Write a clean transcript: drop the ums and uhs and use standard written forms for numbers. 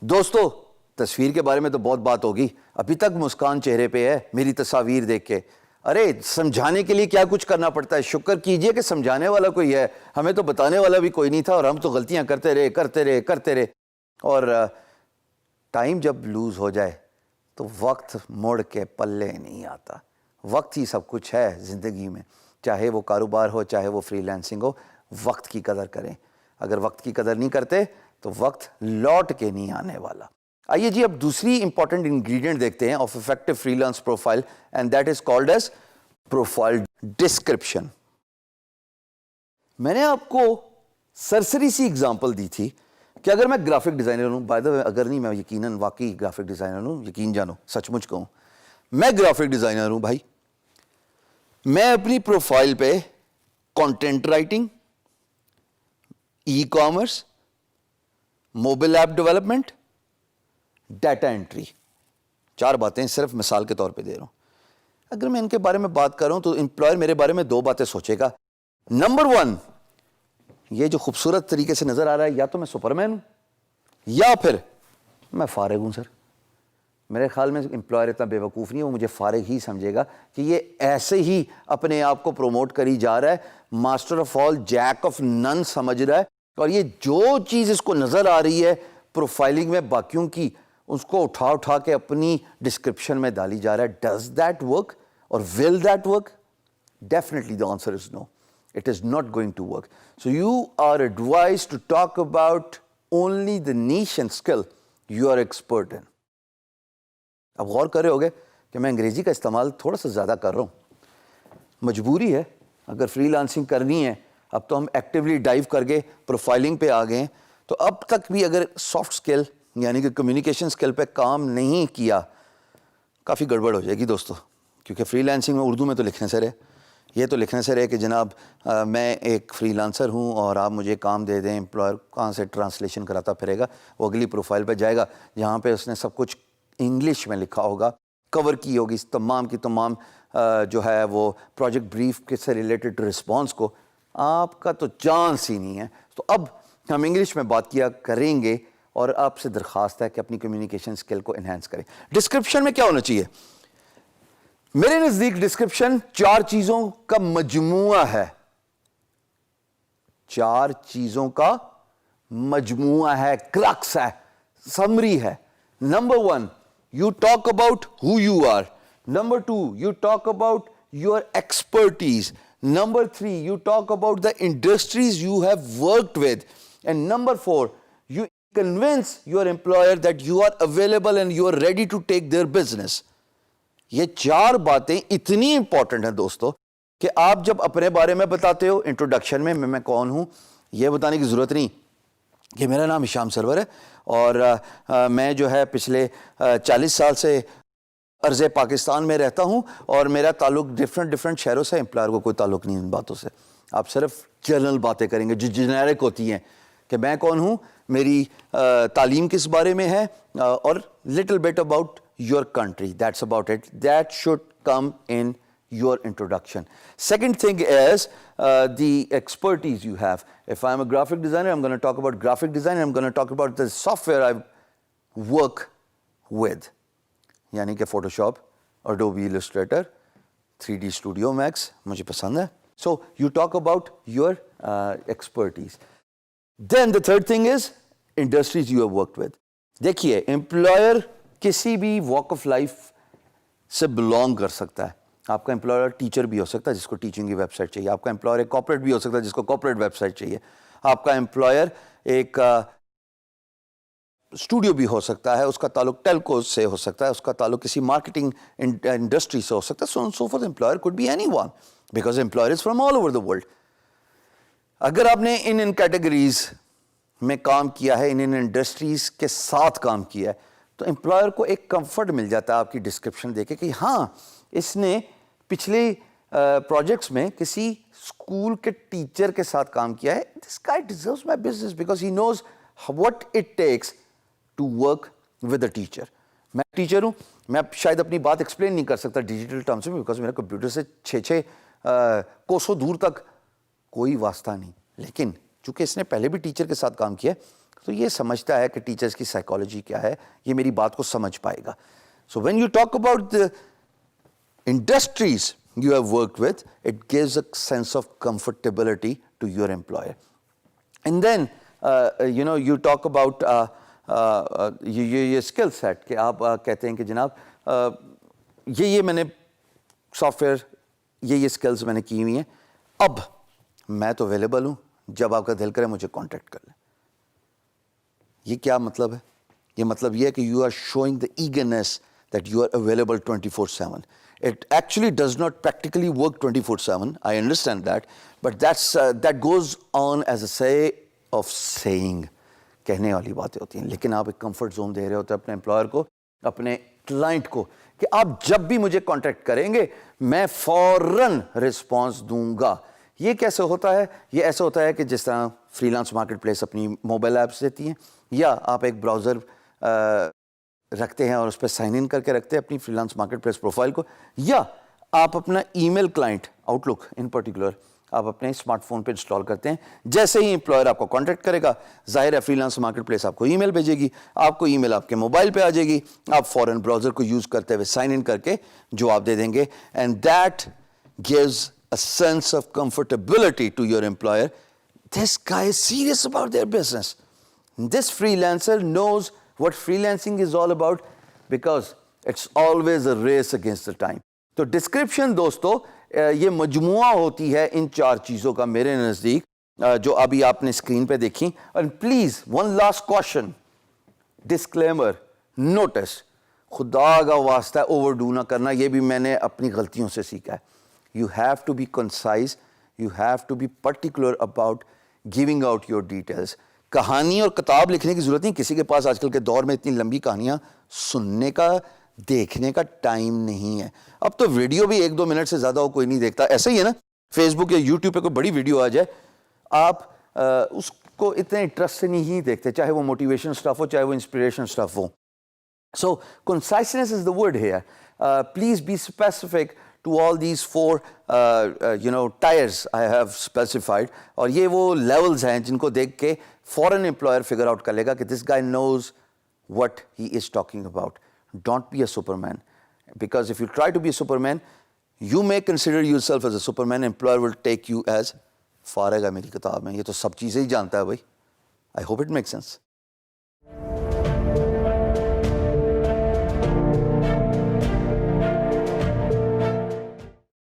دوستو تصویر کے بارے میں تو بہت بات ہوگی, ابھی تک مسکان چہرے پہ ہے میری تصاویر دیکھ کے. ارے سمجھانے کے لیے کیا کچھ کرنا پڑتا ہے, شکر کیجئے کہ سمجھانے والا کوئی ہے, ہمیں تو بتانے والا بھی کوئی نہیں تھا اور ہم تو غلطیاں کرتے رہے. اور ٹائم جب لوز ہو جائے تو وقت مڑ کے پلے نہیں آتا. وقت ہی سب کچھ ہے زندگی میں, چاہے وہ کاروبار ہو چاہے وہ فری لانسنگ ہو, وقت کی قدر کریں. اگر وقت کی قدر نہیں کرتے تو وقت لوٹ کے نہیں آنے والا. آئیے جی اب دوسری امپورٹنٹ انگریڈینٹ دیکھتے ہیں of effective free lance profile, and that is called as profile description. میں نے آپ کو سرسری سی اگزامپل دی تھی کہ اگر میں گرافک ڈیزائنر ہوں, بائی دا وے اگر نہیں میں یقیناً واقعی گرافک ڈیزائنر ہوں, یقین جانو سچ مچ کہوں میں گرافک ڈیزائنر ہوں بھائی. میں اپنی پروفائل پہ content writing, e commerce, mobile app development, data entry, 4 باتیں صرف مثال کے طور پہ دے رہا ہوں. اگر میں ان کے بارے میں بات کر رہا ہوں تو امپلائر میرے بارے میں 2 باتیں سوچے گا. نمبر 1, یہ جو خوبصورت طریقے سے نظر آ رہا ہے یا تو میں سپرمین ہوں یا پھر میں فارغ ہوں. سر میرے خیال میں امپلائر اتنا بے وقوف نہیں ہے, وہ مجھے فارغ ہی سمجھے گا کہ یہ ایسے ہی اپنے آپ کو پروموٹ کری جا رہا ہے, master of all Jack of none سمجھ رہا ہے, اور یہ جو چیز اس کو نظر آ رہی ہے پروفائلنگ میں باقیوں کی, اس کو اٹھا کے اپنی ڈسکرپشن میں ڈالی جا رہا ہے. ڈز دیٹ ورک اور will that work? Definitely the answer is no. It is not going to work. So you are advised to talk about only the niche and skill you are expert in. اب غور کر رہے ہوگے کہ میں انگریزی کا استعمال تھوڑا سا زیادہ کر رہا ہوں, مجبوری ہے. اگر فری لانسنگ کرنی ہے, اب تو ہم ایکٹیولی ڈائیو کر کے پروفائلنگ پہ آ گئے ہیں, تو اب تک بھی اگر سافٹ اسکل یعنی کہ کمیونیکیشن اسکل پہ کام نہیں کیا, کافی گڑبڑ ہو جائے گی دوستو. کیونکہ فری لانسنگ میں اردو میں تو لکھنے سے رہے, یہ تو لکھنے سے رہے کہ جناب میں ایک فری لانسر ہوں اور آپ مجھے کام دے دیں. امپلائر کہاں سے ٹرانسلیشن کراتا پھرے گا, وہ اگلی پروفائل پہ جائے گا جہاں پہ اس نے سب کچھ انگلش میں لکھا ہوگا, کور کی ہوگی تمام کی تمام جو ہے وہ پروجیکٹ بریف کے سے ریلیٹڈ رسپانس کو. آپ کا تو چانس ہی نہیں ہے. تو اب ہم انگلش میں بات کیا کریں گے اور آپ سے درخواست ہے کہ اپنی کمیونیکیشن اسکل کو انہینس کریں. ڈسکرپشن میں کیا ہونا چاہیے؟ میرے نزدیک ڈسکرپشن 4 چیزوں کا مجموعہ ہے. 4 چیزوں کا مجموعہ ہے, کرکس ہے, سمری ہے. Number 1, you talk about who you are. Number 2, you talk about your expertise. Number 3, you talk about the industries you have worked with. And number 4, you convince your employer that you are available and you are ready to take their business. یہ 4 باتیں اتنی important ہیں دوستو کہ آپ جب اپنے بارے میں بتاتے ہو انٹروڈکشن میں کون ہوں, یہ بتانے کی ضرورت نہیں کہ میرا نام ہشام سرور ہے اور میں جو ہے پچھلے 40 سال سے ارض پاکستان میں رہتا ہوں اور میرا تعلق ڈفرینٹ شہروں سے. امپلائر کو کوئی تعلق نہیں ان باتوں سے. آپ صرف جنرل باتیں کریں گے جو جنیرک ہوتی ہیں کہ میں کون ہوں, میری تعلیم کس بارے میں ہے, اور little bit about your country. That's about it. That should come in your introduction. Second thing is the expertise you have. If I'm a graphic designer, I'm going to talk about graphic design. I'm going to talk about the software I work with. یعنی کہ Photoshop, Adobe Illustrator, 3D Studio Max مجھے پسند ہے. So you talk about your expertise. Then the third thing is industries you have worked with. دیکھیے employer کسی بھی walk of life سے belong کر سکتا ہے. آپ کا امپلائر ٹیچر بھی ہو سکتا ہے جس کو ٹیچنگ کی ویب سائٹ چاہیے. آپ کا امپلائر ایک کارپوریٹ بھی ہو سکتا ہے جس کو کارپوریٹ ویب سائٹ چاہیے. آپ کا امپلائر ایک اسٹوڈیو بھی ہو سکتا ہے, اس کا تعلق ٹیلکو سے ہو سکتا ہے, اس کا تعلق کسی مارکیٹنگ انڈسٹری سے ہو سکتا ہے. So so for employer could be anyone because employer is from all over the world. اگر آپ نے ان کیٹیگریز میں کام کیا ہے, ان انڈسٹریز کے ساتھ کام کیا ہے, تو امپلائر کو ایک کمفرٹ مل جاتا ہے آپ کی ڈسکرپشن دے کے کہ ہاں اس نے پچھلے پروجیکٹس میں کسی اسکول کے ٹیچر کے ساتھ کام کیا ہے. This guy deserves my business because he knows what it takes to work with a teacher. میں ٹیچر ہوں, میں شاید اپنی بات ایکسپلین نہیں کر سکتا ڈیجیٹل ٹرمز میں بیکاز میرا کمپیوٹر سے 6 کوسوں دور تک کوئی واسطہ نہیں. لیکن چونکہ اس نے پہلے بھی ٹیچر کے ساتھ کام کیا تو یہ سمجھتا ہے کہ ٹیچرز کی سائیکالوجی کیا ہے, یہ میری بات کو سمجھ پائے گا. So when you talk about the industries you have worked with, it gives a sense of comfortability to your employer. And then, you talk about یہ اسکل سیٹ کہ آپ کہتے ہیں کہ جناب یہ میں نے سافٹ ویئر یہ اسکلز میں نے کی ہوئی ہیں, اب میں تو اویلیبل ہوں, جب آپ کا دل کرے مجھے کانٹیکٹ کر لیں. یہ کیا مطلب ہے؟ یہ مطلب یہ ہے کہ you are showing the eagerness that you are available 24/7. It actually does not practically work 24/7. I understand that, but that goes on as a say of saying. کہنے والی باتیں ہوتی ہیں, لیکن آپ ایک کمفرٹ زون دے رہے ہوتے ہیں اپنے امپلائر کو, اپنے کلائنٹ کو, کہ آپ جب بھی مجھے کانٹیکٹ کریں گے میں فوراً رسپانس دوں گا. یہ کیسے ہوتا ہے؟ یہ ایسا ہوتا ہے کہ جس طرح فری لانس مارکیٹ پلیس اپنی موبائل ایپس دیتی ہیں, یا آپ ایک براؤزر رکھتے ہیں اور اس پہ سائن ان کر کے رکھتے ہیں اپنی freelance marketplace profile کو, یا آپ اپنا email client outlook in particular آپ اپنے اسمارٹ فون پہ انسٹال کرتے ہیں. جیسے ہی امپلائر آپ کو کانٹیکٹ کرے گا, ظاہر ہے فری لانس مارکیٹ پلیس آپ کو ای میل بھیجے گی, آپ کو ای میل آپ کے موبائل پہ آ جائے گی, آپ فوراً براؤزر کو یوز کرتے ہوئے سائن ان کر کے جو آپ دے دیں گے, and that gives a sense of comfortability to your employer. This guy is serious about their business. This freelancer knows what freelancing is all about because it's always a race against the time. تو description دوستو یہ مجموعہ ہوتی ہے ان 4 چیزوں کا میرے نزدیک, جو ابھی آپ نے اسکرین پہ دیکھی. And please one last question, disclaimer, notice, خدا کا واسطہ اوور ڈو نہ کرنا, یہ بھی میں نے اپنی غلطیوں سے سیکھا ہے. You have to be concise, you have to be particular about giving out your details. کہانی اور کتاب لکھنے کی ضرورت نہیں, کسی کے پاس آج کل کے دور میں اتنی لمبی کہانیاں سننے کا دیکھنے کا ٹائم نہیں ہے. اب تو ویڈیو بھی 1-2 منٹ سے زیادہ کوئی نہیں دیکھتا. ایسا ہی ہے نا, فیس بک یا یوٹیوب پہ کوئی بڑی ویڈیو آ جائے آپ اس کو اتنے انٹرسٹ سے نہیں دیکھتے, چاہے وہ موٹیویشن اسٹف ہو چاہے وہ inspiration stuff who. So conciseness is the word here. Please be specific to all these 4 tiers I have specified. اور یہ وہ levels ہیں جن کو دیکھ کے فوراً employer figure out کر لے گا کہ this guy knows what he is talking about. Don't be a superman, because if you try to be a superman, you may consider yourself as a superman, employer will take you as فارغ ہے میری کتاب میں, یہ تو سب چیزیں ہی جانتا ہے بھائی. I hope it makes sense.